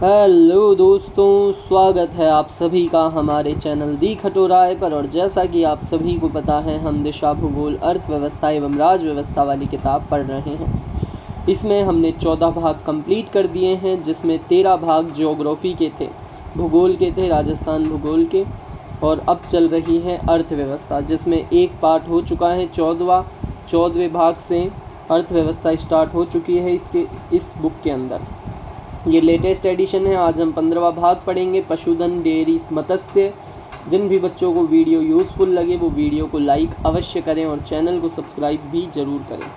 Hello दोस्तों, स्वागत है आप सभी का हमारे चैनल दी खटोराय पर। और जैसा कि आप सभी को पता है, हम दिशा, भूगोल, अर्थव्यवस्था एवं राजव्यवस्था वाली किताब पढ़ रहे हैं। इसमें हमने 14 भाग कंप्लीट कर दिए हैं, जिसमें 13 भाग ज्योग्राफी के थे, भूगोल के थे, राजस्थान भूगोल के। और अब चल रही है अर्थव्यवस्था, जिसमें एक पार्ट हो चुका है 14वें भाग से अर्थव्यवस्था स्टार्ट हो चुकी है इस बुक के अंदर। ये लेटेस्ट एडिशन है। आज हम 15वां भाग पढ़ेंगे, पशुधन, डेयरी, मत्स्य। जिन भी बच्चों को वीडियो यूज़फुल लगे वो वीडियो को लाइक अवश्य करें और चैनल को सब्सक्राइब भी जरूर करें।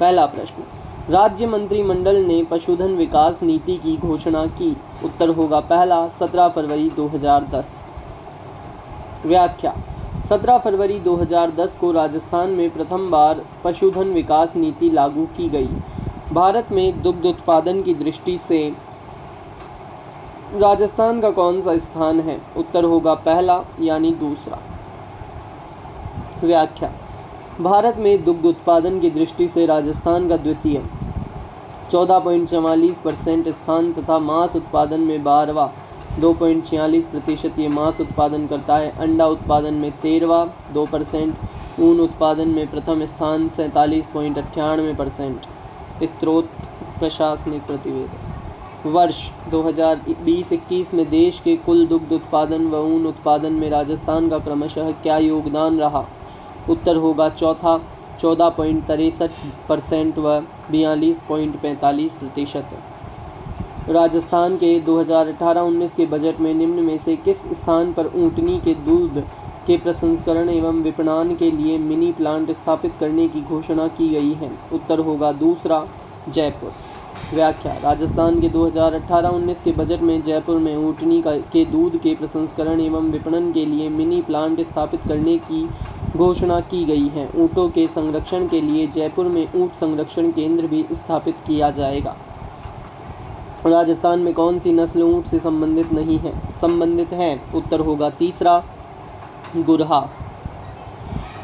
पहला प्रश्न, राज्य मंत्रिमंडल ने पशुधन विकास नीति की घोषणा की। उत्तर होगा पहला, 17 फरवरी 2010। व्याख्या, 17 फरवरी 2010 को राजस्थान में प्रथम बार पशुधन विकास नीति लागू की गई। भारत में दुग्ध उत्पादन की दृष्टि से राजस्थान का कौन सा स्थान है? उत्तर होगा पहला यानी दूसरा। व्याख्या, भारत में दुग्ध उत्पादन की दृष्टि से राजस्थान का द्वितीय 14.44% स्थान तथा मांस उत्पादन में 12वां 2.46% ये मांस उत्पादन करता है। अंडा उत्पादन में 13वां 2%। ऊन उत्पादन में प्रथम स्थान 47.98%। स्त्रोत प्रशासनिक प्रतिवेदन। वर्ष 2020-21 में देश के कुल दुग्ध उत्पादन व ऊन उत्पादन में राजस्थान का क्रमशः क्या योगदान रहा? उत्तर होगा चौथा 14.63% व 42.45%। राजस्थान के 2018-19 के बजट में निम्न में से किस स्थान पर ऊँटनी के दूध के प्रसंस्करण एवं विपणन के लिए मिनी प्लांट स्थापित करने की घोषणा की गई है? उत्तर होगा दूसरा, जयपुर। व्याख्या, राजस्थान के 2018-19 के बजट में जयपुर में ऊँटनी के दूध के प्रसंस्करण एवं विपणन के लिए मिनी प्लांट स्थापित करने की घोषणा की गई है। ऊँटों के संरक्षण के लिए जयपुर में ऊँट संरक्षण केंद्र भी स्थापित किया जाएगा। राजस्थान में कौन सी नस्ल ऊँट से संबंधित है? उत्तर होगा तीसरा, गुरहा।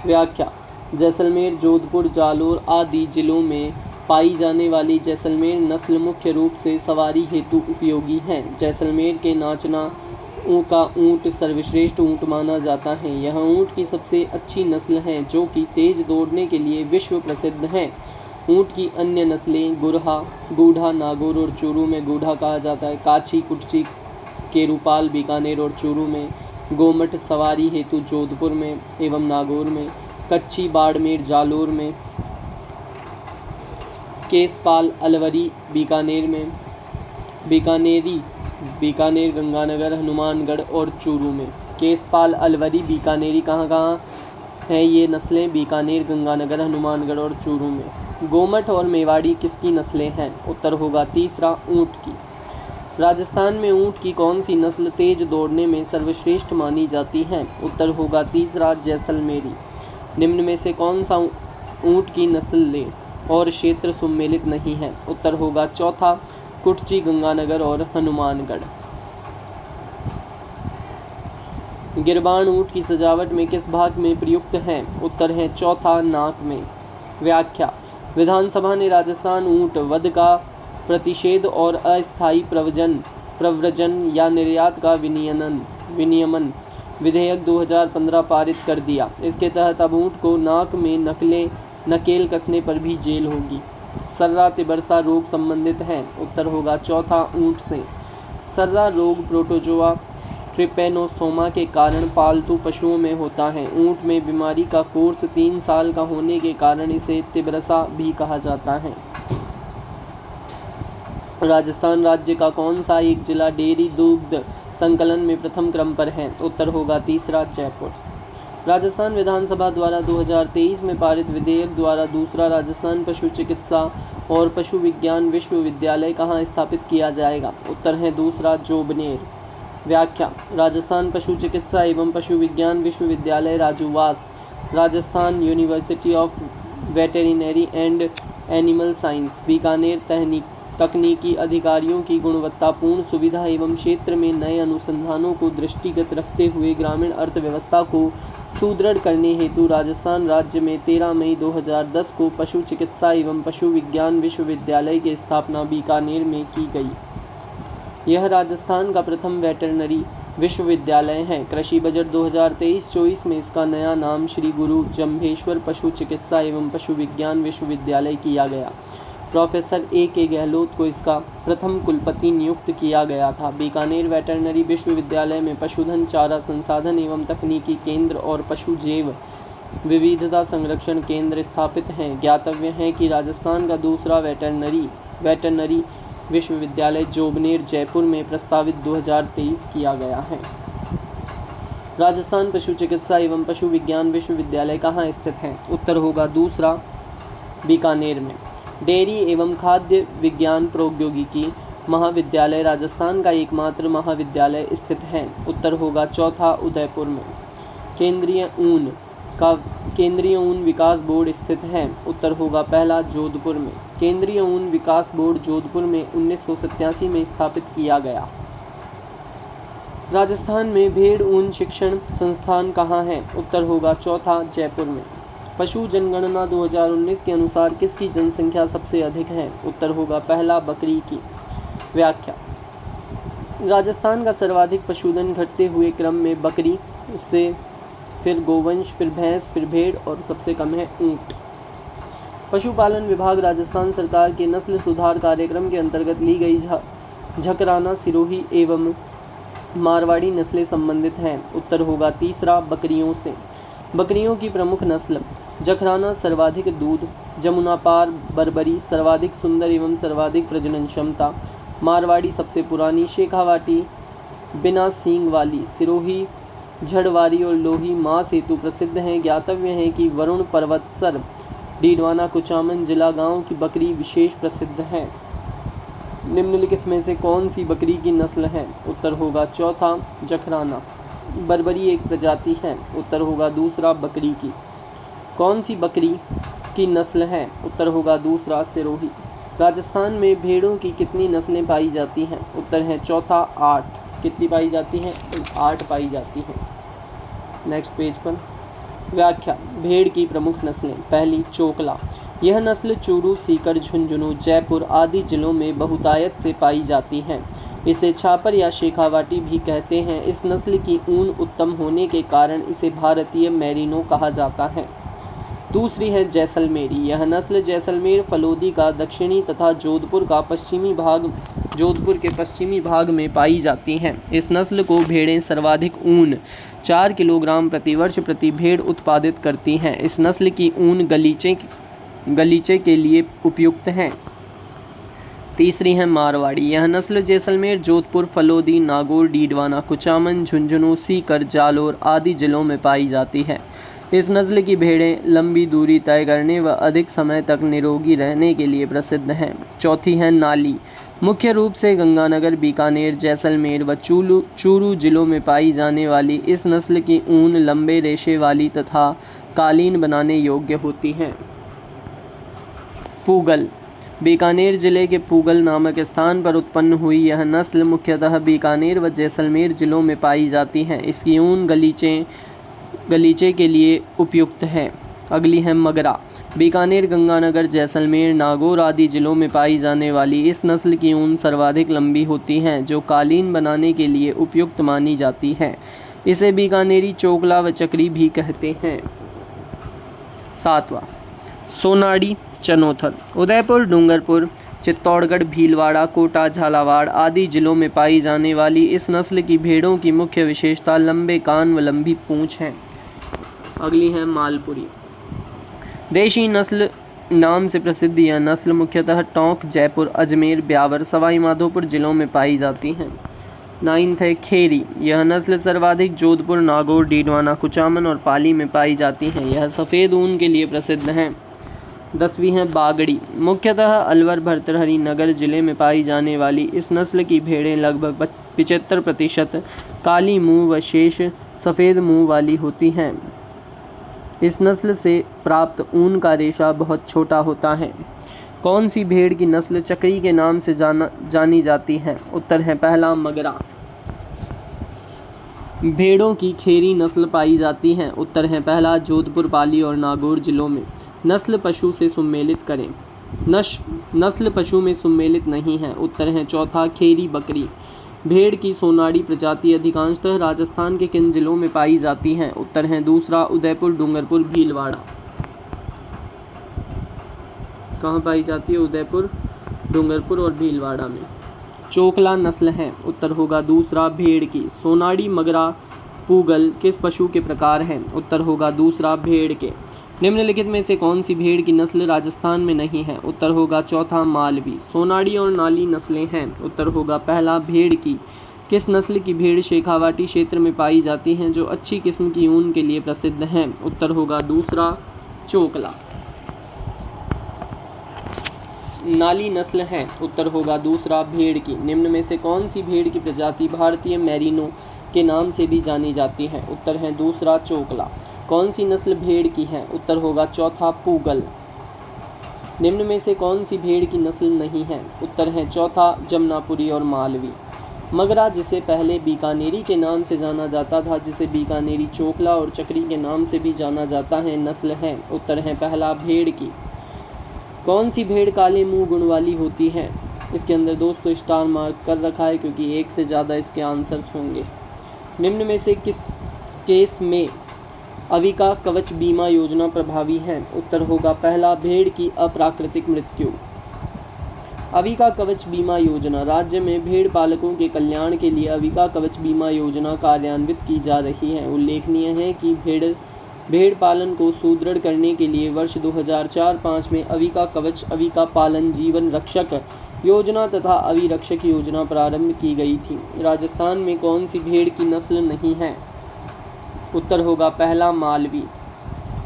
व्याख्या, जैसलमेर, जोधपुर, जालोर आदि जिलों में पाई जाने वाली जैसलमेर नस्ल मुख्य रूप से सवारी हेतु उपयोगी है। जैसलमेर के नाचना का ऊँट सर्वश्रेष्ठ ऊँट माना जाता है। यह ऊँट की सबसे अच्छी नस्ल है, जो कि तेज दौड़ने के लिए विश्व प्रसिद्ध है। ऊँट की अन्य नस्लें गुरहा, गूढ़ा, नागौर और चूरू में गूढ़ा कहा जाता है। काछी, कुटची, केरूपाल बीकानेर और चूरू में। गोमट सवारी हेतु जोधपुर में एवं नागौर में। कच्छी बाड़मेर जालोर में। केसपाल अलवरी बीकानेर में। बीकानेर गंगानगर हनुमानगढ़ और चूरू में। केसपाल अलवरी बीकानेरी कहाँ हैं ये नस्लें? बीकानेर गंगानगर हनुमानगढ़ और चूरू में। गोमट और मेवाड़ी किसकी नस्लें हैं? उत्तर होगा तीसरा, ऊँट की। राजस्थान में ऊँट की कौन सी नस्ल तेज दौड़ने में सर्वश्रेष्ठ मानी जाती है? उत्तर होगा तीसरा, जैसलमेरी। निम्न में से कौन सा ऊँट की नस्ल और क्षेत्र सम्मिलित नहीं है? उत्तर होगा चौथा, कुटची, गंगानगर और हनुमानगढ़। गिरबान ऊँट की सजावट में किस भाग में प्रयुक्त है? उत्तर है चौथा, नाक में। व्याख्या, विधानसभा ने राजस्थान ऊँट वध का प्रतिषेध और अस्थायी प्रव्रजन या निर्यात का विनियमन विधेयक 2015 पारित कर दिया। इसके तहत अब ऊँट को नाक में नकेल कसने पर भी जेल होगी। सर्रा तिबरसा रोग संबंधित है? उत्तर होगा चौथा, ऊँट से। सर्रा रोग प्रोटोजोआ ट्रिपेनोसोमा के कारण पालतू पशुओं में होता है। ऊँट में बीमारी का कोर्स 3 साल का होने के कारण इसे तिबरसा भी कहा जाता है। राजस्थान राज्य का कौन सा एक जिला डेयरी दुग्ध संकलन में प्रथम क्रम पर है? उत्तर होगा तीसरा, जयपुर। राजस्थान विधानसभा द्वारा 2023 में पारित विधेयक द्वारा दूसरा राजस्थान पशु चिकित्सा और पशु विज्ञान विश्वविद्यालय कहाँ स्थापित किया जाएगा? उत्तर है दूसरा, जोबनेर। व्याख्या, राजस्थान पशु चिकित्सा एवं पशु विज्ञान विश्वविद्यालय Rajuvas, Rajasthan university of veterinary and animal science, Bikaner तकनीकी अधिकारियों की गुणवत्तापूर्ण सुविधा एवं क्षेत्र में नए अनुसंधानों को दृष्टिगत रखते हुए ग्रामीण अर्थव्यवस्था को सुदृढ़ करने हेतु राजस्थान राज्य में 13 मई 2010 को पशु चिकित्सा एवं पशु विज्ञान विश्वविद्यालय की स्थापना बीकानेर में की गई। यह राजस्थान का प्रथम वेटरनरी विश्वविद्यालय है। कृषि बजट 2023-24 में इसका नया नाम श्री गुरु जम्भेश्वर पशु चिकित्सा एवं पशु विज्ञान विश्वविद्यालय किया गया। Professor A.K. गहलोत को इसका प्रथम कुलपति नियुक्त किया गया था। बीकानेर वेटरनरी विश्वविद्यालय में पशुधन चारा संसाधन एवं तकनीकी केंद्र और पशु जैव विविधता संरक्षण केंद्र स्थापित हैं। ज्ञातव्य है कि राजस्थान का दूसरा वेटरनरी विश्वविद्यालय जोबनेर जयपुर में प्रस्तावित 2023 किया गया है। राजस्थान पशु चिकित्सा एवं पशु विज्ञान विश्वविद्यालय कहाँ स्थित है? उत्तर होगा दूसरा, बीकानेर में। डेयरी एवं खाद्य विज्ञान प्रौद्योगिकी महाविद्यालय राजस्थान का एकमात्र महाविद्यालय स्थित है। उत्तर होगा चौथा, उदयपुर में। केंद्रीय ऊन विकास बोर्ड स्थित है। उत्तर होगा पहला, जोधपुर में। केंद्रीय ऊन विकास बोर्ड जोधपुर में 1987 में स्थापित किया गया। राजस्थान में भेड़ ऊन शिक्षण संस्थान कहाँ है? उत्तर होगा चौथा, जयपुर में। पशु जनगणना 2019 के अनुसार किसकी जनसंख्या सबसे अधिक है? उत्तर होगा पहला, बकरी की। व्याख्या: राजस्थान का सर्वाधिक पशुधन घटते हुए क्रम में बकरी, उससे फिर गोवंश, फिर भैंस, फिर भेड़ और सबसे कम है ऊंट। पशुपालन विभाग राजस्थान सरकार के नस्ल सुधार कार्यक्रम के अंतर्गत ली गई झकराना, सिरोही एवं मारवाड़ी नस्लें संबंधित हैं। उत्तर होगा तीसरा, बकरियों से। बकरियों की प्रमुख नस्ल जखराना सर्वाधिक दूध, जमुनापार बर्बरी सर्वाधिक सुंदर एवं सर्वाधिक प्रजनन क्षमता, मारवाड़ी सबसे पुरानी, शेखावाटी बिना सींग वाली, सिरोही झड़वारी और लोही मांस हेतु प्रसिद्ध हैं। ज्ञातव्य है कि वरुण पर्वतसर डीडवाना कुचामन जिला गांव की बकरी विशेष प्रसिद्ध है। निम्नलिखित में से कौन सी बकरी की नस्ल है? उत्तर होगा चौथा, जखराना। बर्बरी एक प्रजाति है। उत्तर होगा दूसरा, बकरी की। कौन सी बकरी की नस्ल है? उत्तर होगा दूसरा, सिरोही। राजस्थान में भेड़ों की कितनी नस्लें पाई जाती हैं? उत्तर है चौथा, 8। कितनी पाई जाती हैं? 8 पाई जाती हैं। नेक्स्ट पेज पर व्याख्या: भेड़ की प्रमुख नस्लें। पहली, चोकला। यह नस्ल चूरू, सीकर, झुंझुनू, जयपुर आदि जिलों में बहुतायत से पाई जाती है। इसे छापर या शेखावाटी भी कहते हैं। इस नस्ल की ऊन उत्तम होने के कारण इसे भारतीय मैरिनो कहा जाता है। दूसरी है जैसलमेरी। यह नस्ल जैसलमेर, फलोदी का दक्षिणी तथा जोधपुर के पश्चिमी भाग में पाई जाती हैं। इस नस्ल को भेड़ें सर्वाधिक ऊन 4 किलोग्राम प्रति वर्ष प्रति भेड़ उत्पादित करती हैं। इस नस्ल की ऊन गलीचे के लिए उपयुक्त है। तीसरी है मारवाड़ी। यह नस्ल जैसलमेर, जोधपुर, फलोदी, नागौर, डीडवाना, कुचामन, झुंझुनू, सीकर, जालोर आदि जिलों में पाई जाती है। इस नस्ल की भेड़ें लंबी दूरी तय करने व अधिक समय तक निरोगी रहने के लिए प्रसिद्ध हैं। चौथी है नाली। मुख्य रूप से गंगानगर, बीकानेर, जैसलमेर व चूरू जिलों में पाई जाने वाली इस नस्ल की ऊन लंबे रेशे वाली तथा कालीन बनाने योग्य होती है। पूगल। बीकानेर जिले के पूगल नामक स्थान पर उत्पन्न हुई यह नस्ल मुख्यतः बीकानेर व जैसलमेर जिलों में पाई जाती है। इसकी ऊन गलीचे के लिए उपयुक्त है। अगली है मगरा। बीकानेर, गंगानगर, जैसलमेर, नागौर आदि जिलों में पाई जाने वाली इस नस्ल की ऊन सर्वाधिक लंबी होती है, जो कालीन बनाने के लिए उपयुक्त मानी जाती है। इसे बीकानेरी चोकला व चक्री भी कहते हैं। सातवां, सोनाड़ी चनोथर। उदयपुर, डूंगरपुर, चित्तौड़गढ़, भीलवाड़ा, कोटा, झालावाड़ आदि जिलों में पाई जाने वाली इस नस्ल की भेड़ों की मुख्य विशेषता लंबे कान व लंबी पूंछ है। अगली है मालपुरी। देशी नस्ल नाम से प्रसिद्ध यह नस्ल मुख्यतः टोंक, जयपुर, अजमेर, ब्यावर, सवाई माधोपुर जिलों में पाई जाती हैं। 9th है खेरी। यह नस्ल सर्वाधिक जोधपुर, नागौर, डीडवाना, कुचामन और पाली में पाई जाती हैं। यह सफ़ेद ऊन के लिए प्रसिद्ध हैं। 10वीं है बागड़ी। मुख्यतः अलवर, भर्तृहरि नगर जिले में पाई जाने वाली इस नस्ल की भेड़ें लगभग 75% काली मुंह व शेष सफ़ेद मुंह वाली होती हैं। इस नस्ल से प्राप्त ऊन का रेशा बहुत छोटा होता है। कौन सी भेड़ की नस्ल चक्री के नाम से जानी जाती है? उत्तर है पहला, मगरा। भेड़ों की खेरी नस्ल पाई जाती है। उत्तर है पहला, जोधपुर, पाली और नागौर जिलों में। नस्ल पशु से सुमेलित करें। नस्ल पशु में सम्मिलित नहीं है? उत्तर है चौथा खेरी बकरी। भेड़ की सोनाड़ी प्रजाति अधिकांशतः राजस्थान के किन जिलों में पाई जाती है? उत्तर है दूसरा उदयपुर, डूंगरपुर, भीलवाड़ा। कहाँ पाई जाती है? उदयपुर, डूंगरपुर और भीलवाड़ा में। चोकला नस्ल है? उत्तर होगा दूसरा भेड़ की। सोनाड़ी, मगरा, पूगल किस पशु के प्रकार हैं? उत्तर होगा दूसरा भेड़ के। निम्नलिखित में से कौन सी भेड़ की नस्ल राजस्थान में नहीं है? उत्तर होगा चौथा मालवी। सोनाड़ी और नाली नस्लें हैं? उत्तर होगा पहला भेड़ की। किस नस्ल की भेड़ शेखावाटी क्षेत्र में पाई जाती हैं जो अच्छी किस्म की ऊन के लिए प्रसिद्ध हैं? उत्तर होगा दूसरा चोकला। नाली नस्ल है? उत्तर होगा दूसरा भेड़ की। निम्न में से कौन सी भेड़ की प्रजाति भारतीय मैरिनो के नाम से भी जानी जाती है? उत्तर है दूसरा चोकला। कौन सी नस्ल भेड़ की है? उत्तर होगा चौथा पूगल। निम्न में से कौन सी भेड़ की नस्ल नहीं है? उत्तर है चौथा जमनापुरी और मालवी। मगरा, जिसे पहले बीकानेरी के नाम से जाना जाता था, जिसे बीकानेरी चोकला और चक्री के नाम से भी जाना जाता है, नस्ल है? उत्तर है पहला भेड़ की। कौन सी भेड़ काले मुंह गुण वाली होती है? इसके अंदर दोस्तों स्टार मार्क कर रखा है क्योंकि एक से ज़्यादा इसके आंसर्स होंगे। निम्न में से किस केस में अविका कवच बीमा योजना प्रभावी है? उत्तर होगा पहला भेड़ की अप्राकृतिक मृत्यु। अविका कवच बीमा योजना राज्य में भेड़ पालकों के कल्याण के लिए अविका कवच बीमा योजना कार्यान्वित की जा रही है। उल्लेखनीय है कि भेड़ पालन को सुदृढ़ करने के लिए वर्ष 2004-05 में अविका कवच, अविका पालन जीवन रक्षक योजना तथा अविरक्षक योजना प्रारंभ की गई थी। राजस्थान में कौन सी भेड़ की नस्ल नहीं है? उत्तर होगा पहला मालवी।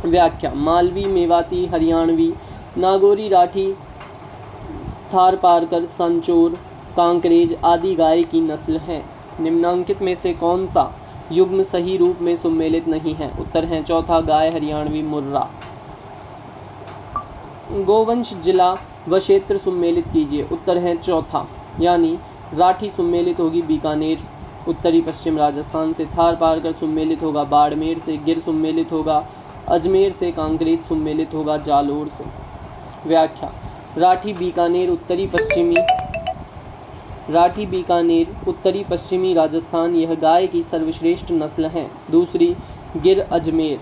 व्याख्या: मालवी मेवाती, हरियाणवी, नागौरी, राठी, थारपारकर, सांचौर, कांकरेज आदि गाय की नस्ल है। निम्नांकित में से कौन सा युग्म सही रूप में सम्मिलित नहीं है? उत्तर है चौथा गाय, हरियाणवी, मुर्रा। गोवंश जिला व क्षेत्र सम्मिलित कीजिए। उत्तर है चौथा, यानी राठी सम्मिलित होगी बीकानेर उत्तरी पश्चिम राजस्थान से, थारपारकर सम्मिलित होगा बाड़मेर से, गिर सम्मिलित होगा अजमेर से, कांकरेज सम्मिलित होगा जालोर से। व्याख्या: राठी बीकानेर उत्तरी पश्चिमी राजस्थान यह गाय की सर्वश्रेष्ठ नस्ल है। दूसरी गिर अजमेर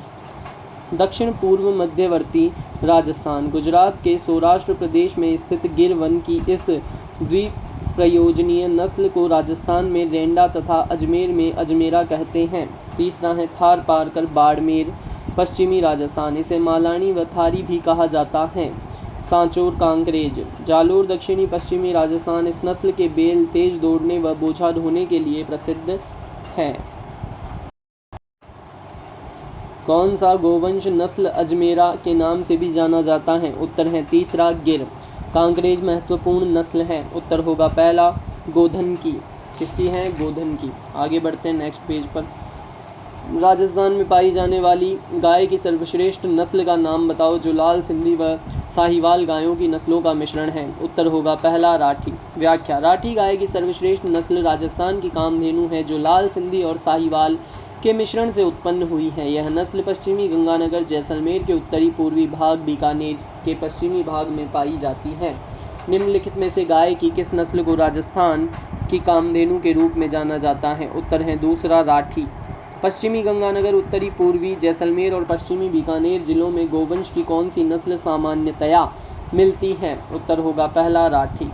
दक्षिण पूर्व मध्यवर्ती राजस्थान, गुजरात के सौराष्ट्र प्रदेश में स्थित गिर वन की इस द्विप्रयोजनीय नस्ल को राजस्थान में रेंडा तथा अजमेर में अजमेरा कहते हैं। तीसरा है थारपारकर बाड़मेर पश्चिमी राजस्थान, इसे मालानी व थारी भी कहा जाता है। सांचौर कांकरेज जालोर दक्षिणी पश्चिमी राजस्थान इस नस्ल के बैल तेज दौड़ने व बोझा ढोने के लिए प्रसिद्ध है। कौन सा गोवंश नस्ल अजमेरा के नाम से भी जाना जाता है? उत्तर है तीसरा गिर। कांकरेज महत्वपूर्ण नस्ल है। उत्तर होगा पहला गोधन की। किसकी है? गोधन की। आगे बढ़ते हैं नेक्स्ट पेज पर। राजस्थान में पाई जाने वाली गाय की सर्वश्रेष्ठ नस्ल का नाम बताओ जो लाल सिंधी व साहिवाल गायों की नस्लों का मिश्रण है। उत्तर होगा पहला राठी। व्याख्या: राठी गाय की सर्वश्रेष्ठ नस्ल राजस्थान की कामधेनु है जो लाल सिंधी और साहिवाल के मिश्रण से उत्पन्न हुई है। यह नस्ल पश्चिमी गंगानगर, जैसलमेर के उत्तरी पूर्वी भाग, बीकानेर के पश्चिमी भाग में पाई जाती है। निम्नलिखित में से गाय की किस नस्ल को राजस्थान की कामधेनु के रूप में जाना जाता है? उत्तर है दूसरा राठी। पश्चिमी गंगानगर, उत्तरी पूर्वी जैसलमेर और पश्चिमी बीकानेर जिलों में गोवंश की कौन सी नस्ल सामान्यतया मिलती है? उत्तर होगा पहला राठी।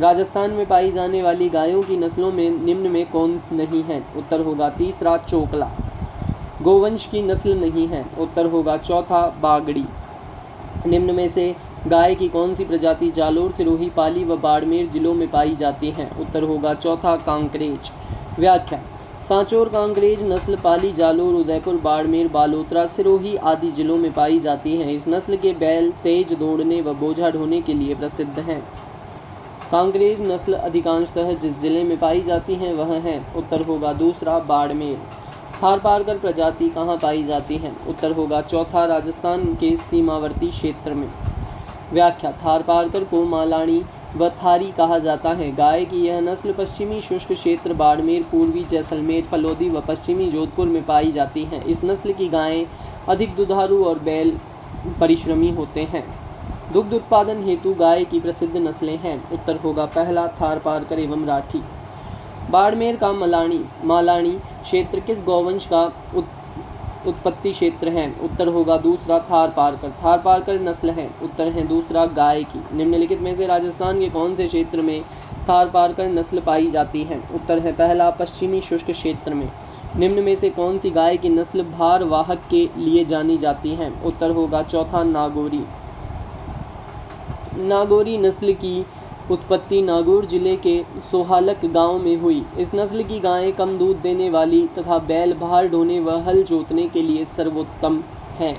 राजस्थान में पाई जाने वाली गायों की नस्लों में निम्न में कौन नहीं है? उत्तर होगा तीसरा चोकला। गोवंश की नस्ल नहीं है। उत्तर होगा चौथा बागड़ी। निम्न में से गाय की कौन सी प्रजाति जालोर, सिरोही, पाली व बाड़मेर जिलों में पाई जाती है? उत्तर होगा चौथा कांकरेज। व्याख्या: सांचौर कांकरेज नस्ल पाली, जालोर, उदयपुर, बाड़मेर, बालोतरा, सिरोही आदि जिलों में पाई जाती है। इस नस्ल के बैल तेज दौड़ने व बोझा ढोने के लिए प्रसिद्ध हैं। कांकरेज नस्ल अधिकांशतः जिस जिले में पाई जाती है वह है। उत्तर होगा दूसरा बाड़मेर। थारपारकर प्रजाति कहाँ पाई जाती है? उत्तर होगा चौथा राजस्थान के सीमावर्ती क्षेत्र में। व्याख्या: थारपारकर को मालानी व थारी कहा जाता है। गाय की यह नस्ल पश्चिमी शुष्क क्षेत्र बाड़मेर, पूर्वी जैसलमेर, फलोदी व पश्चिमी जोधपुर में पाई जाती है। इस नस्ल की गायें अधिक दुधारू और बैल परिश्रमी होते हैं। दुग्ध उत्पादन हेतु गाय की प्रसिद्ध नस्लें हैं। उत्तर होगा पहला थारपारकर एवं राठी। बाड़मेर का मालानी क्षेत्र किस गौवंश का उत्पत्ति क्षेत्र है? उत्तर होगा दूसरा थारपारकर। थारपारकर नस्ल है। उत्तर है दूसरा गाय की। निम्नलिखित में से राजस्थान के कौन से क्षेत्र में थारपारकर नस्ल पाई जाती है? उत्तर है पहला पश्चिमी शुष्क क्षेत्र में। निम्न में से कौन सी गाय की नस्ल भार वाहक के लिए जानी जाती है? उत्तर होगा चौथा नागौरी। नागौरी नस्ल की उत्पत्ति नागौर जिले के सोहालक गांव में हुई। इस नस्ल की गायें कम दूध देने वाली तथा बैल भार ढोने व हल जोतने के लिए सर्वोत्तम हैं।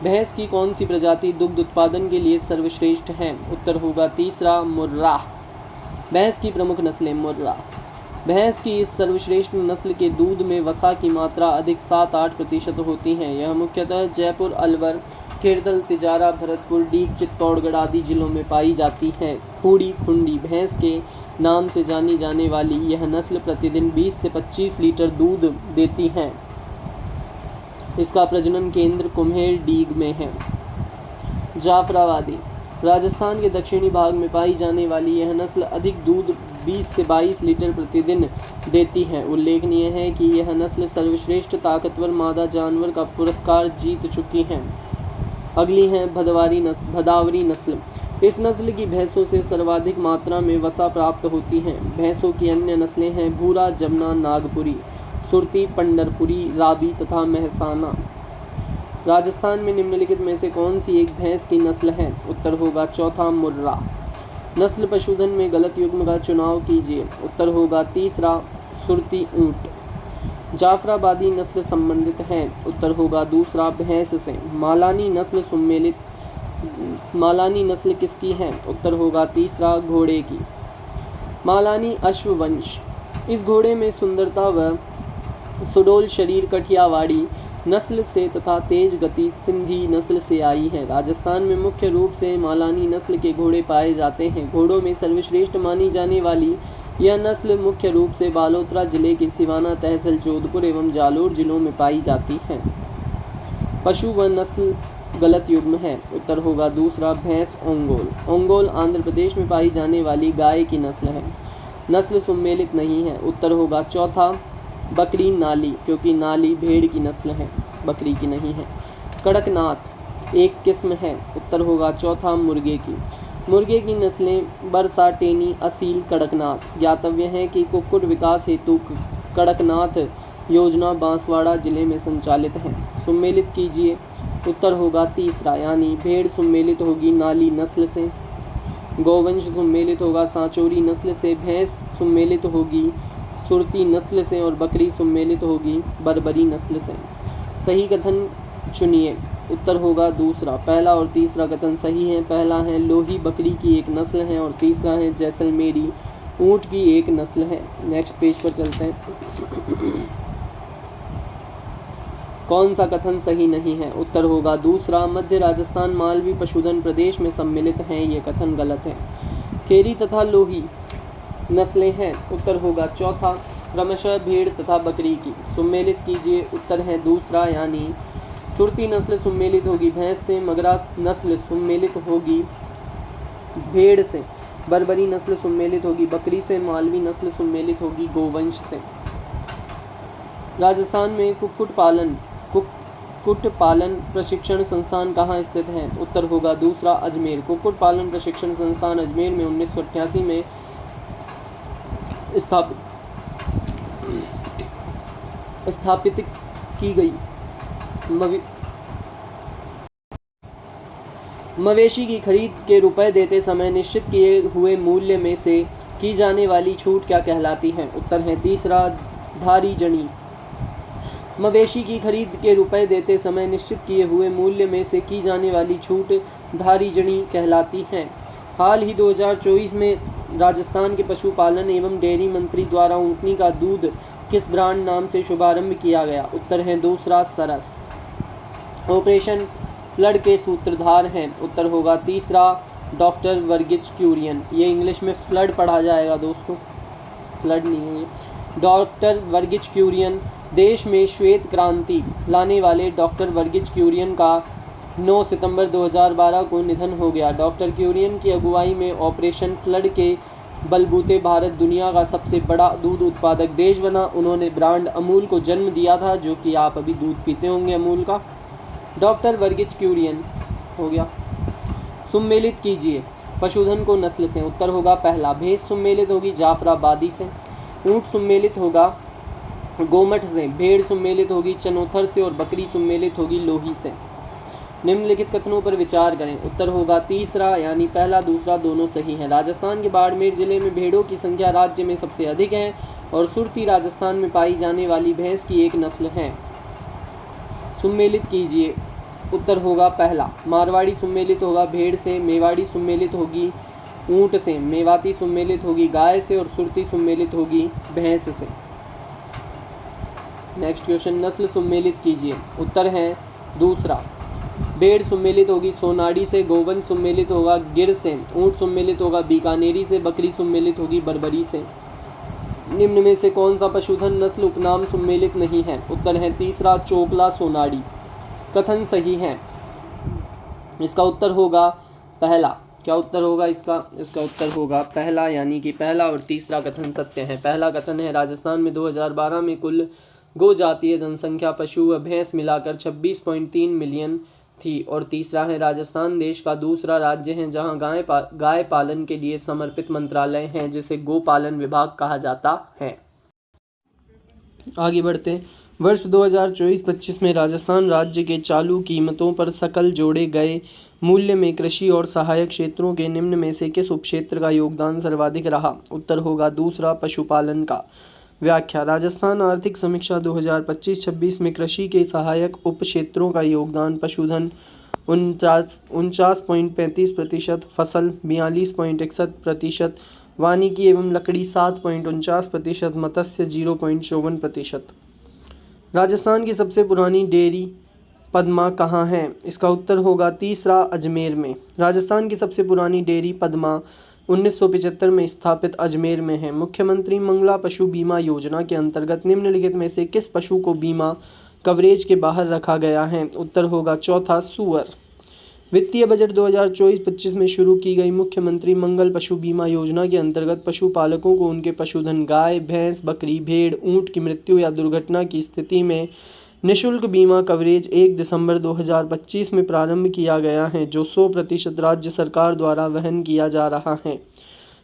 भैंस की कौन सी प्रजाति दुग्ध उत्पादन के लिए सर्वश्रेष्ठ है? उत्तर होगा तीसरा मुर्राह। भैंस की प्रमुख नस्लें मुर्राह। भैंस की इस सर्वश्रेष्ठ नस्ल के दूध में वसा की मात्रा अधिक 7-8% होती है। यह मुख्यतः जयपुर, अलवर, खेड़दल, तिजारा, भरतपुर, डीग, चित्तौड़गढ़ आदि जिलों में पाई जाती है। खूड़ी खुंडी भैंस के नाम से जानी जाने वाली यह नस्ल प्रतिदिन 20 से 25 लीटर दूध देती है। इसका प्रजनन केंद्र कुम्हेर डीग में है। जाफराबादी राजस्थान के दक्षिणी भाग में पाई जाने वाली यह नस्ल अधिक दूध 20 से 22 लीटर प्रतिदिन देती है। उल्लेखनीय है कि यह नस्ल सर्वश्रेष्ठ ताकतवर मादा जानवर का पुरस्कार जीत चुकी है। अगली है भदावरी नस्ल। इस नस्ल की भैंसों से सर्वाधिक मात्रा में वसा प्राप्त होती है। भैंसों की अन्य नस्लें हैं भूरा, जमुना, नागपुरी, सुरती, पंडरपुरी, राबी तथा महसाना। राजस्थान में निम्नलिखित में से कौन सी एक भैंस की नस्ल है? उत्तर होगा चौथा मुर्रा। नस्ल पशुधन में गलत युग्म का चुनाव कीजिए। उत्तर होगा तीसरा सुरती ऊंट। जाफराबादी नस्ल संबंधित है। उत्तर होगा दूसरा भैंस से। मालानी नस्ल किसकी है? उत्तर होगा तीसरा घोड़े की। मालानी अश्ववंश। इस घोड़े में सुंदरता व सुडौल शरीर कठियावाड़ी नस्ल से तथा तेज गति सिंधी नस्ल से आई है। राजस्थान में मुख्य रूप से मालानी नस्ल के घोड़े पाए जाते हैं। घोड़ों में सर्वश्रेष्ठ मानी जाने वाली यह नस्ल मुख्य रूप से बालोतरा जिले के सिवाना तहसील, जोधपुर एवं जालोर जिलों में पाई जाती है। पशु व नस्ल गलत युग्म है। उत्तर होगा दूसरा भैंस ओंगोल। ओंगोल आंध्र प्रदेश में पाई जाने वाली गाय की नस्ल है। नस्ल सुमेलित नहीं है। उत्तर होगा चौथा बकरी नाली, क्योंकि नाली भेड़ की नस्ल है, बकरी की नहीं है। कड़कनाथ एक किस्म है। उत्तर होगा चौथा मुर्गे की। मुर्गे की नस्लें बरसा, टेनी, असील, कड़कनाथ। ज्ञातव्य है कि कुक्कुट विकास हेतु कड़कनाथ योजना बांसवाड़ा जिले में संचालित है। सुमेलित कीजिए। उत्तर होगा तीसरा, यानी भेड़ सुमेलित होगी नाली नस्ल से, गौवंश सुमेलित होगा सांचौरी नस्ल से, भैंस सुमेलित होगी सुरती नस्ल से और बकरी सुमेलित होगी बर्बरी नस्ल से। सही कथन चुनिए। उत्तर होगा दूसरा। पहला और तीसरा कथन सही है। पहला है लोही बकरी की एक नस्ल है और तीसरा है जैसलमेरी ऊंट की एक नस्ल है। नेक्स्ट पेज पर चलते हैं। कौन सा कथन सही नहीं है? उत्तर होगा दूसरा, मध्य राजस्थान मालवी पशुधन प्रदेश में सम्मिलित हैं। ये कथन गलत है। खेरी तथा लोही नस्लें हैं। उत्तर होगा चौथा, क्रमशः भेड़ तथा बकरी की। सुमेलित कीजिए। उत्तर है दूसरा, यानी सुरती नस्ल सुमेलित होगी भैंस से, मगरा नस्ल सुमेलित होगी भेड़ से, बर्बरी नस्ल सुमेलित होगी बकरी से, मालवी नस्ल सुमेलित होगी गोवंश से। राजस्थान में कुक्कुट पालन प्रशिक्षण संस्थान कहाँ स्थित है? उत्तर होगा दूसरा अजमेर। कुक्कुट पालन प्रशिक्षण संस्थान अजमेर में 1988 में स्थापित की गई। मवेशी की खरीद के रुपए देते समय निश्चित किए हुए मूल्य में से की जाने वाली छूट क्या कहलाती है? उत्तर है तीसरा धारी जनी। मवेशी की खरीद के रुपए देते समय निश्चित किए हुए मूल्य में से की जाने वाली छूट धारी जनी कहलाती है। हाल ही 2024 में राजस्थान के पशुपालन एवं डेयरी मंत्री द्वारा ऊंटनी का दूध किस ब्रांड नाम से शुभारंभ किया गया? उत्तर है दूसरा सरस। ऑपरेशन फ्लड के सूत्रधार हैं। उत्तर होगा तीसरा डॉक्टर वर्गीज क्यूरियन। ये इंग्लिश में फ्लड पढ़ा जाएगा दोस्तों, फ्लड नहीं है। डॉक्टर वर्गीज क्यूरियन। देश में श्वेत क्रांति लाने वाले डॉक्टर वर्गीज क्यूरियन का 9 सितंबर 2012 को निधन हो गया। डॉक्टर क्यूरियन की अगुवाई में ऑपरेशन फ्लड के बलबूते भारत दुनिया का सबसे बड़ा दूध उत्पादक देश बना। उन्होंने ब्रांड अमूल को जन्म दिया था, जो कि आप अभी दूध पीते होंगे अमूल का। डॉक्टर वर्गीज क्यूरियन हो गया। सुम्मेलित कीजिए पशुधन को नस्ल से। उत्तर होगा पहला, भैंस सुम्मेलित होगी जाफराबादी से, ऊँट सुम्मेलित होगा गोमठ से, भेड़ सुम्मेलित होगी चनोथर से और बकरी सुम्मेलित होगी लोही से। निम्नलिखित कथनों पर विचार करें। उत्तर होगा तीसरा, यानी पहला दूसरा दोनों सही हैं। राजस्थान के बाड़मेर जिले में भेड़ों की संख्या राज्य में सबसे अधिक है और सुरती राजस्थान में पाई जाने वाली भैंस की एक नस्ल है। सुम्मेलित कीजिए। उत्तर होगा पहला, मारवाड़ी सुम्मेलित होगा भेड़ से, मेवाड़ी सुम्मेलित होगी ऊँट से, मेवाती सुम्मेलित होगी गाय से और सुरती सुम्मेलित होगी भैंस से। नेक्स्ट क्वेश्चन, नस्ल सुम्मेलित कीजिए। उत्तर है दूसरा, भेड़ सुम्मेलित होगी सोनाड़ी से, गोवंश सुम्मेलित होगा गिर से, ऊँट सुम्मेलित होगा बीकानेरी से, बकरी सुम्मेलित होगी बर्बरी से। निम्न में से कौन सा पशुधन नस्ल उपनाम सुम्मेलित नहीं है? उत्तर है तीसरा, चोकला सोनाड़ी। कथन सही है। इसका उत्तर होगा पहला। क्या उत्तर होगा इसका? इसका उत्तर होगा पहला, यानी कि पहला और तीसरा कथन सत्य है। पहला कथन है, राजस्थान में 2012 में कुल गो जातीय जनसंख्या पशु व भैंस मिलाकर 26.3 मिलियन थी। और तीसरा है, राजस्थान देश का दूसरा राज्य है जहां गाय पालन के लिए समर्पित मंत्रालय है, जिसे गोपालन विभाग कहा जाता है। आगे बढ़ते हैं। वर्ष 2024-25 में राजस्थान राज्य के चालू कीमतों पर सकल जोड़े गए मूल्य में कृषि और सहायक क्षेत्रों के निम्न में से किस उपक्षेत्र का योगदान सर्वाधिक रहा? उत्तर होगा दूसरा, पशुपालन का। व्याख्या, राजस्थान आर्थिक समीक्षा 2025-26 में कृषि के सहायक उप क्षेत्रों का योगदान पशुधन 49.35%, फसल 42.61%, वानिकी एवं लकड़ी 7.49%, मत्स्य 0.54%। राजस्थान की सबसे पुरानी डेयरी पद्मा कहाँ है? इसका उत्तर होगा तीसरा, अजमेर में। राजस्थान की सबसे पुरानी डेयरी पद्मा 1975 में स्थापित अजमेर में है। मुख्यमंत्री मंगला पशु बीमा योजना के अंतर्गत निम्नलिखित में से किस पशु को बीमा कवरेज के बाहर रखा गया है? उत्तर होगा चौथा, सूअर। वित्तीय बजट 2024-25 में शुरू की गई मुख्यमंत्री मंगल पशु बीमा योजना के अंतर्गत पशुपालकों को उनके पशुधन गाय, भैंस, बकरी, भेड़, ऊँट की मृत्यु या दुर्घटना की स्थिति में निःशुल्क बीमा कवरेज 1 दिसंबर 2025 में प्रारंभ किया गया है, जो 100% राज्य सरकार द्वारा वहन किया जा रहा है।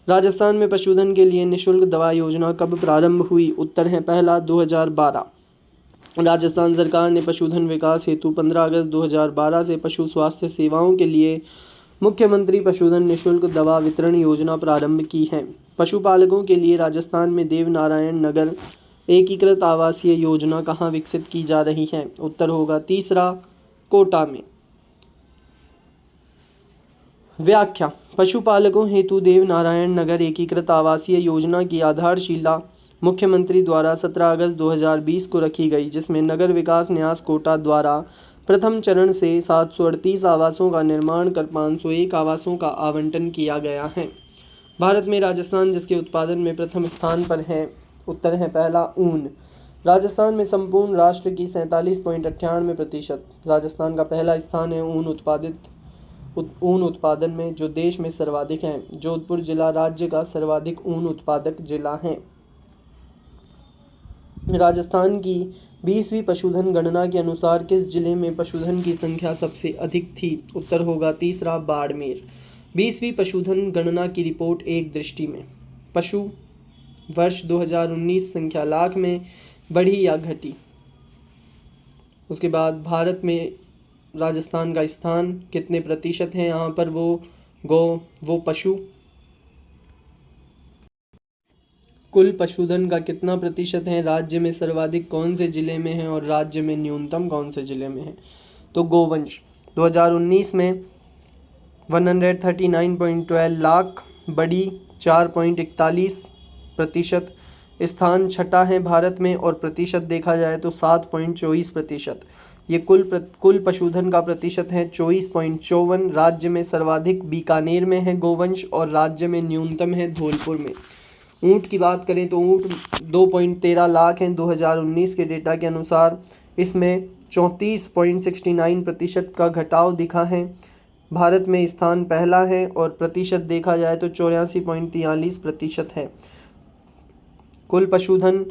राजस्थान में पशुधन के लिए निःशुल्क दवा योजना कब प्रारंभ हुई? उत्तर है पहला, 2012। राजस्थान सरकार ने पशुधन विकास हेतु 15 अगस्त 2012 से पशु स्वास्थ्य सेवाओं के लिए मुख्यमंत्री पशुधन निःशुल्क दवा वितरण योजना प्रारंभ की है। पशुपालकों के लिए राजस्थान में देवनारायण नगर एकीकृत आवासीय योजना कहाँ विकसित की जा रही है? उत्तर होगा तीसरा, कोटा में। व्याख्या, पशुपालकों हेतु देवनारायण नगर एकीकृत आवासीय योजना की आधारशिला मुख्यमंत्री द्वारा 17 अगस्त 2020 को रखी गई, जिसमें नगर विकास न्यास कोटा द्वारा प्रथम चरण से 738 आवासों का निर्माण कर 501 आवासों का आवंटन किया गया है। भारत में राजस्थान जिसके उत्पादन में प्रथम स्थान पर है? उत्तर है पहला, ऊन। राजस्थान में संपूर्ण राष्ट्र की 47.98%। राजस्थान का पहला स्थान है ऊन उत्पादन में, जो देश में सर्वाधिक है। जोधपुर जिला राज्य का सर्वाधिक ऊन उत्पादक जिला है। राजस्थान की 20वीं पशुधन गणना के अनुसार किस जिले में पशुधन की संख्या सबसे अधिक थी? उत्तर होगा तीसरा, बाड़मेर। 20वीं पशुधन गणना की रिपोर्ट एक दृष्टि में। पशु वर्ष 2019 संख्या लाख में बढ़ी या घटी? उसके बाद भारत में राजस्थान का स्थान कितने प्रतिशत है यहाँ पर? वो पशु कुल पशुधन का कितना प्रतिशत है? राज्य में सर्वाधिक कौन से जिले में है और राज्य में न्यूनतम कौन से जिले में है? तो गोवंश 2019 में 139.12 लाख, बड़ी 4.41%, स्थान छठा है भारत में और प्रतिशत देखा जाए तो 7.24%। ये कुल पशुधन का प्रतिशत है 24.54। राज्य में सर्वाधिक बीकानेर में है गोवंश और राज्य में न्यूनतम है धौलपुर में। ऊँट की बात करें तो ऊँट 2.13 लाख हैं 2019 के डेटा के अनुसार। इसमें 34.69% का घटाव दिखा है। भारत में स्थान पहला है और प्रतिशत देखा जाए तो 84.43% है। कुल पशुधन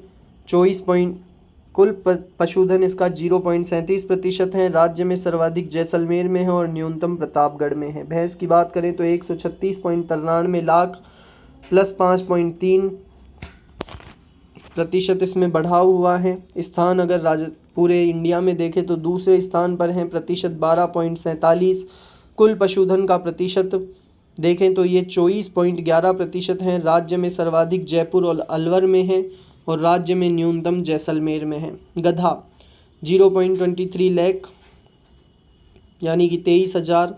पशुधन इसका 0.37% है। राज्य में सर्वाधिक जैसलमेर में है और न्यूनतम प्रतापगढ़ में है। भैंस की बात करें तो 136.93 लाख प्लस 5.3% इसमें बढ़ाव हुआ है। स्थान अगर पूरे इंडिया में देखें तो दूसरे स्थान पर है, प्रतिशत 12.47। कुल पशुधन का प्रतिशत देखें तो ये 24.11% है। राज्य में सर्वाधिक जयपुर और अलवर में है और राज्य में न्यूनतम जैसलमेर में है। गधा 0.23 लाख यानी कि 23,000,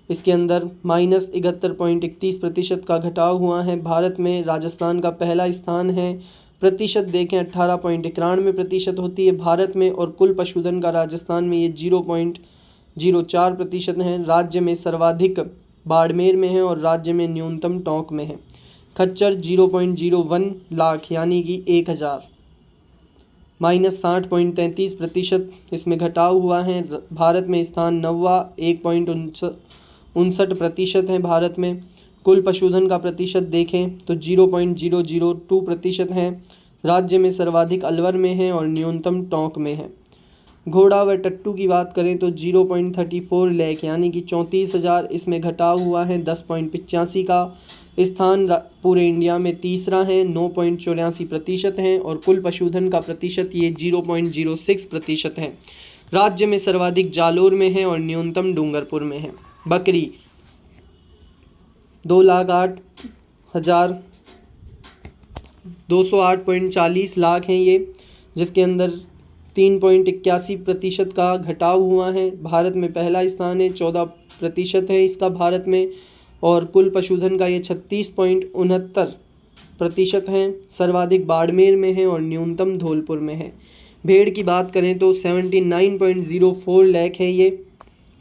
इसके अंदर -71.31% का घटाव हुआ है। भारत में राजस्थान का पहला स्थान है। प्रतिशत देखें 18.91% होती है भारत में, और कुल पशुधन का राजस्थान में ये 0.04% है। राज्य में सर्वाधिक बाड़मेर में है और राज्य में न्यूनतम टोंक में है। खच्चर 0.01 लाख यानी कि 1,000, -60.33% इसमें घटाव हुआ है। भारत में स्थान 9वां 1.59% है भारत में। कुल पशुधन का प्रतिशत देखें तो 0.002% है। राज्य में सर्वाधिक अलवर में है और न्यूनतम टोंक में है। घोड़ा व टट्टू की बात करें तो 0.34 लाख यानी कि 34,000, इसमें घटाव हुआ है 10.85 का। स्थान पूरे इंडिया में तीसरा है, 9.84% है और कुल पशुधन का प्रतिशत ये 0.06% है। राज्य में सर्वाधिक जालोर में है और न्यूनतम डूंगरपुर में है। बकरी 2,08,208.40 लाख हैं ये, जिसके अंदर 3.81% का घटाव हुआ है। भारत में पहला स्थान है, 14% है इसका भारत में, और कुल पशुधन का ये 36.69% है। सर्वाधिक बाड़मेर में है और न्यूनतम धौलपुर में है। भेड़ की बात करें तो 79.04 लाख है ये,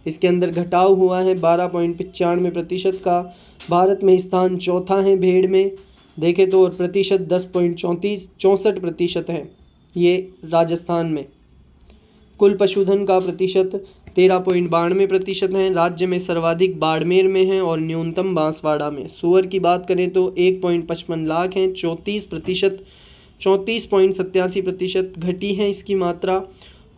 इसके अंदर घटाव हुआ है 12.95% का। भारत में स्थान चौथा है भेड़ में देखें तो, और प्रतिशत 10.64% है ये राजस्थान में। कुल पशुधन का प्रतिशत 13.92% है। राज्य में सर्वाधिक बाड़मेर में है और न्यूनतम बांसवाड़ा में। सूअर की बात करें तो 1.55 लाख हैं, 34.87% घटी है इसकी मात्रा,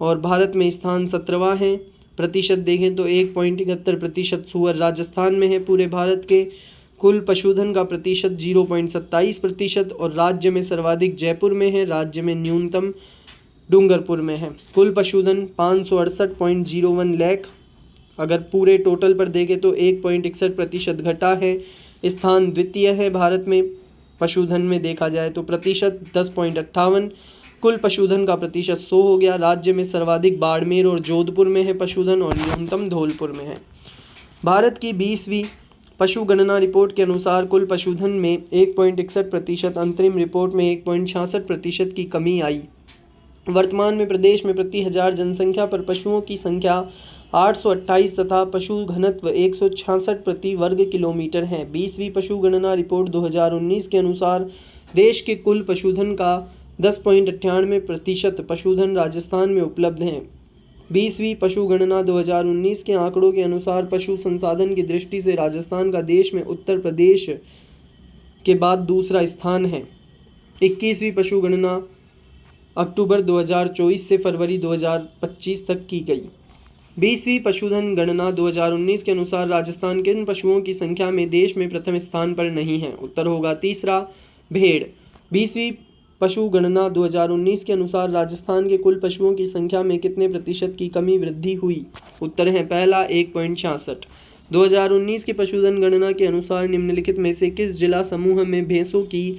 और भारत में स्थान 17वां है। प्रतिशत देखें तो 1.71% सूअर राजस्थान में है पूरे भारत के। कुल पशुधन का प्रतिशत 0.27% और राज्य में सर्वाधिक जयपुर में है, राज्य में न्यूनतम डूंगरपुर में है। कुल पशुधन 568.01 लाख, अगर पूरे टोटल पर देखें तो 1.61% घटा है। स्थान द्वितीय है भारत में पशुधन में देखा जाए तो, प्रतिशत 10.58। कुल पशुधन का प्रतिशत 100 हो गया। राज्य में सर्वाधिक बाड़मेर और जोधपुर में है पशुधन और न्यूनतम धौलपुर में है। भारत की 20वीं पशु गणना रिपोर्ट के अनुसार कुल पशुधन में 1.61%, अंतरिम रिपोर्ट में 1.66% की कमी आई। वर्तमान में प्रदेश में प्रति 1000 जनसंख्या पर पशुओं की संख्या 828 तथा पशु घनत्व 166 प्रति वर्ग किलोमीटर है। 20वीं पशु गणना रिपोर्ट 2019 के अनुसार देश के कुल पशुधन का 10.98% पशुधन राजस्थान में उपलब्ध है। 20वीं पशु गणना 2019 के आंकड़ों के अनुसार पशु संसाधन की दृष्टि से राजस्थान का देश में उत्तर प्रदेश के बाद दूसरा स्थान है। 21वीं पशु गणना अक्टूबर 2024 से फरवरी 2025 तक की गई। 20वीं पशुधन गणना 2019 के अनुसार राजस्थान किन पशुओं की संख्या में देश में प्रथम स्थान पर नहीं है? उत्तर होगा तीसरा, भेड़। 20वीं पशु गणना 2019 के अनुसार राजस्थान के कुल पशुओं की संख्या में कितने प्रतिशत की कमी वृद्धि हुई? उत्तर है पहला 1.66। 2019 की पशुधन गणना के अनुसार निम्नलिखित में से किस जिला समूह में भैंसों की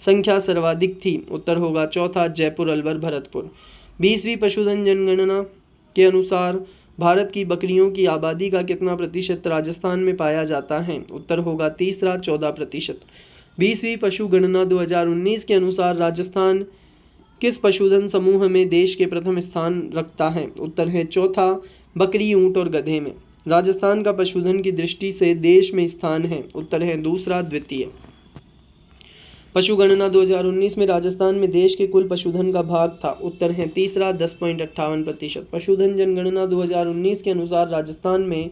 संख्या सर्वाधिक थी? उत्तर होगा चौथा, जयपुर, अलवर, भरतपुर। 20वीं पशुधन जनगणना के अनुसार भारत की बकरियों की आबादी का कितना प्रतिशत राजस्थान में पाया जाता है? उत्तर होगा तीसरा, 14%। 20वीं पशु गणना 2019 के अनुसार राजस्थान किस पशुधन समूह में देश के प्रथम स्थान रखता है? उत्तर है चौथा, बकरी, ऊंट और गधे में। राजस्थान का पशुधन की दृष्टि से देश में स्थान है? उत्तर है दूसरा, द्वितीय। पशुगणना 2019 में राजस्थान में देश के कुल पशुधन का भाग था। उत्तर है तीसरा 10.58%। पशुधन जनगणना 2019 के अनुसार राजस्थान में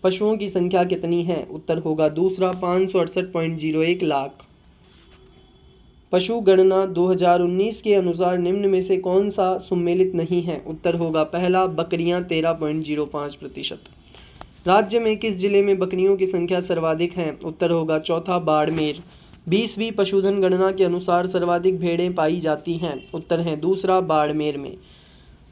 पशुओं की संख्या कितनी है? उत्तर होगा दूसरा 568.01 लाख। पशुगणना 2019 के अनुसार निम्न में से कौन सा सम्मिलित नहीं है? उत्तर होगा पहला बकरियां 13.05%। राज्य में किस जिले में बकरियों की संख्या सर्वाधिक है? उत्तर होगा चौथा बाड़मेर। 20वीं पशुधन गणना के अनुसार सर्वाधिक भेड़ें पाई जाती हैं। उत्तर है दूसरा बाड़मेर में।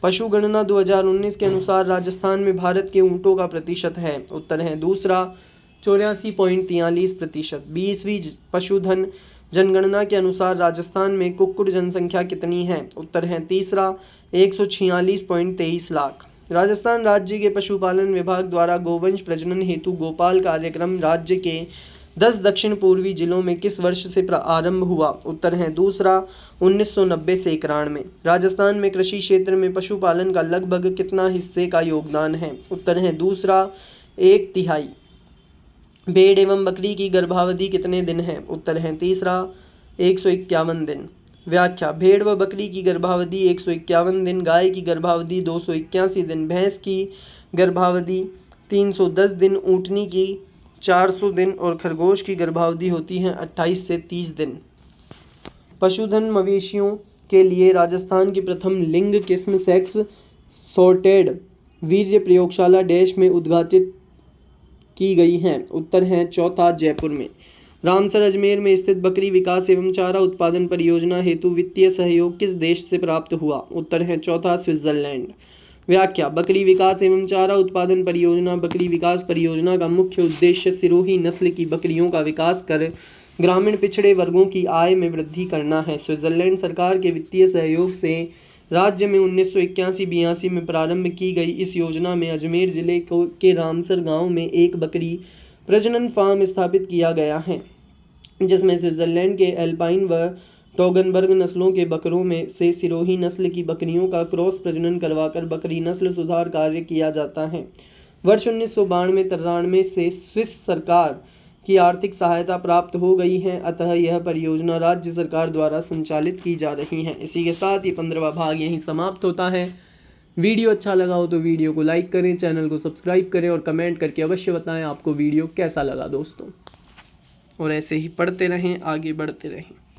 पशुगणना 2019 के अनुसार राजस्थान में भारत के ऊँटों का प्रतिशत है। उत्तर है दूसरा 84.43%। 20वीं पशुधन जनगणना के अनुसार राजस्थान में कुक्कुट जनसंख्या कितनी है? उत्तर है तीसरा 146.23 लाख। राजस्थान राज्य के पशुपालन विभाग द्वारा गोवंश प्रजनन हेतु गोपाल कार्यक्रम राज्य के 10 दक्षिण पूर्वी जिलों में किस वर्ष से प्रारंभ हुआ? उत्तर है दूसरा 1990 से 91। राजस्थान में कृषि क्षेत्र में पशुपालन का लगभग कितना हिस्से का योगदान है? उत्तर है दूसरा 1/3। भेड़ एवं बकरी की गर्भावधि कितने दिन है? उत्तर है तीसरा 151 दिन। व्याख्या: भेड़ व बकरी की गर्भावधि 151 दिन, गाय की गर्भावधि 281 दिन, भैंस की गर्भावधि 310 दिन, ऊँटनी की 400 दिन और खरगोश की गर्भावधि होती है 28 से 30 दिन। पशुधन मवेशियों के लिए राजस्थान की प्रथम लिंग किस्म सेक्स सॉर्टेड वीर्य प्रयोगशाला देश में उद्घाटित की गई हैं। उत्तर है चौथा जयपुर में। रामसर अजमेर में स्थित बकरी विकास एवं चारा उत्पादन परियोजना हेतु वित्तीय सहयोग किस देश से प्राप्त हुआ? उत्तर है चौथा स्विट्जरलैंड। व्याख्या: बकरी विकास एवं चारा उत्पादन परियोजना बकरी विकास परियोजना का मुख्य उद्देश्य सिरोही नस्ल की बकरियों का विकास कर ग्रामीण पिछड़े वर्गों की आय में वृद्धि करना है। स्विट्जरलैंड सरकार के वित्तीय सहयोग से राज्य में 1981-82 में प्रारंभ की गई इस योजना में अजमेर जिले के रामसर गांव में एक बकरी प्रजनन फार्म स्थापित किया गया है, जिसमें स्विट्जरलैंड के एल्पाइन व टोगनबर्ग नस्लों के बकरों में से सिरोही नस्ल की बकरियों का क्रॉस प्रजनन करवाकर बकरी नस्ल सुधार कार्य किया जाता है। वर्ष 1992-93 से स्विस सरकार की आर्थिक सहायता प्राप्त हो गई है, अतः यह परियोजना राज्य सरकार द्वारा संचालित की जा रही है। इसी के साथ ही 15वां भाग यहीं समाप्त होता है। वीडियो अच्छा लगा हो तो वीडियो को लाइक करें, चैनल को सब्सक्राइब करें और कमेंट करके अवश्य बताएं आपको वीडियो कैसा लगा दोस्तों। और ऐसे ही पढ़ते रहें, आगे बढ़ते रहें।